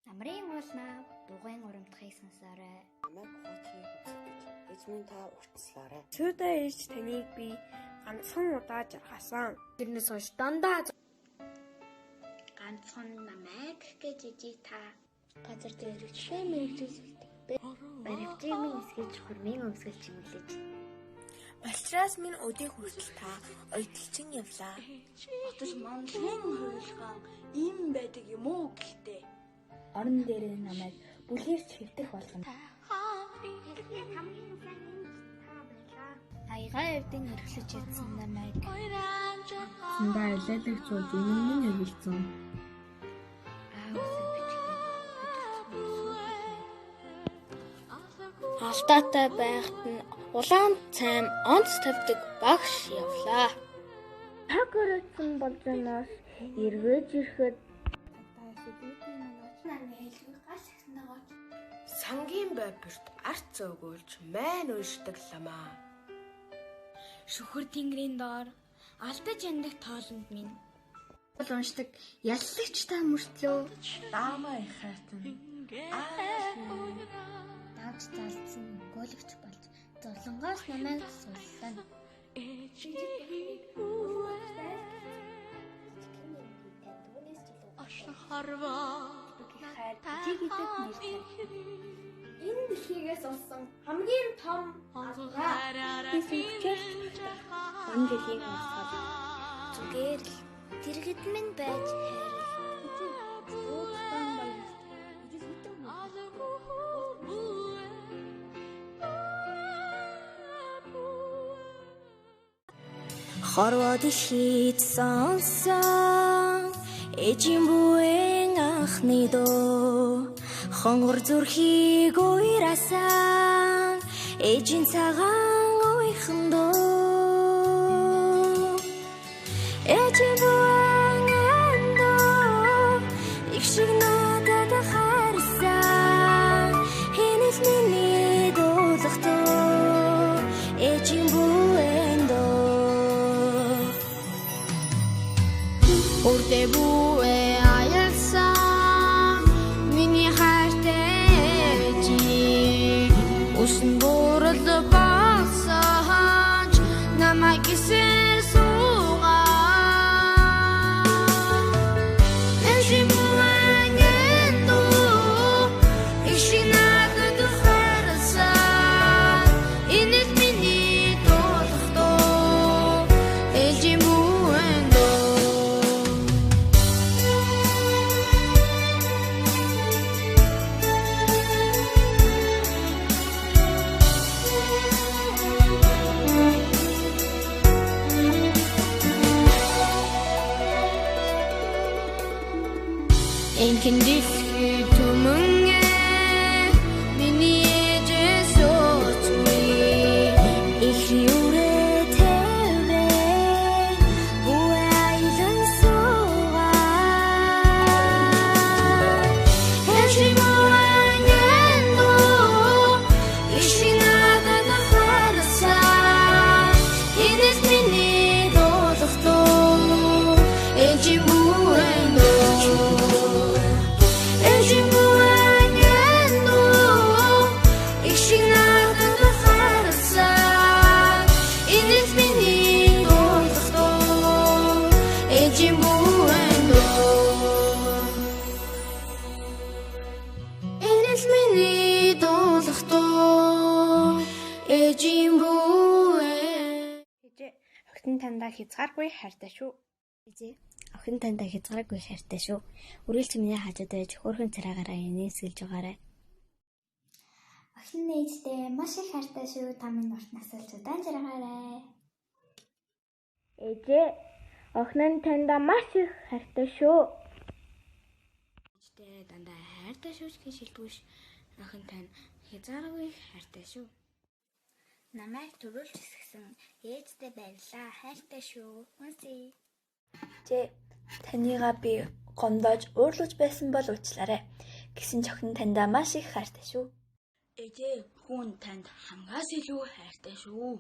Намрын уулнаа дугуйн урамтхыг сонсоорой. Намайг хоочхийг үзэгдэж эзмийн та уртслаарай. Сүйдээ ирж таныг би ганцхан удаа жаргасан. Тэрнээс хойш дандаа ганцхан намайг гэж ижиг та газар дээр ирчлээ мэрэгжүүлдэг. Баривчмын эсгэж хурмын өмсгөл чимэглэж. Балчраас минь өдийг хүртэл та ойдолчин явлаа. Отож манлын хуйлгаан ийм байдаг юм уу гэхдээ орон дээрээ намайг бүлгэрч хэвтэх болгоно. Аягаа эрдэн эргэлж ядсан намайг. Сандаа илээдэг цууд үнэн нь эргэлцэн. Алдаатай байхад нь улаан цайм онц тавьдаг багш явлаа. Хагөрөцсөн болжноос эргэж ирэхэд Сангийн байрт арт зөөгүүлж майн уншдаг ламаа. Шүхэр тэнгэрийн доор алдаж яндаг тоолонд минь. Бол уншдаг яллагч та мөртлөө Даамаа их хайтан. давж залдсан гөлөгч болж зовлонгоос намайг суллаа. Энэ дэлхийгээс олсон хамгийн том онжилийг масгал. Зүгээр л дэргэд минь байж хайрал. Хорвоо дэлхийд сонсон эжийн бүэн анхны дөө хонгор зүрхийг уйрасан эжийн цагаан уйхан дөө эжийн бүэн дөө их шиг надад харсан хинээс миний дуулахдоо эжийн бүэн дөө Урдэ бүэ аялсан миний хайртай чи усан бүрэл болсон намайг гисэр суугаа эжим бүэн дөө ишинадад харсан инэс миний дуулахдоо эжим бүэн дөө Энхэн дэлхий түмэнгэ миний ээжээс ууцгүй их юурэ тэвэ бүэ айлан суугаа эжим бүэн дөө ишинадад харсан инэс миний дуулахдоо эжим бүэн дөө эжим бүэн дөө ишинадад харсан инэс миний дуулахдоо эжим бүэн дөө инэс миний дуулахдоо эжим бүэн Хижээ охин тандаа хязгааргүй хайртай шүү. Хижээ охин тандаа хязгааргүй хайртай шүү. Үргэлж миний хажууд байж хөөрхөн цараагаараа инээсгэлж байгаарай. Охин нээжтэй маш их хайртай шүү. Та минь урт насалж удаан жаргаарай. Ээжээ охин нь таньда маш их хайртай шүү. Тэ дандаа хайртай шүү гэж шилдэггүй охин тань хязгааргүй хайртай шүү. Намайг төрүүлж хэсгсэн ээжтэй баярлаа. Хайртай шүү. Үнсээ. Ээжээ танийгаа би гомдоож уурлаж байсан бол уучлаарай. Гэсэн ч охин таньда маш их хайртай шүү. ээжээ хүн танд хамгаас илүү хайртай шүү.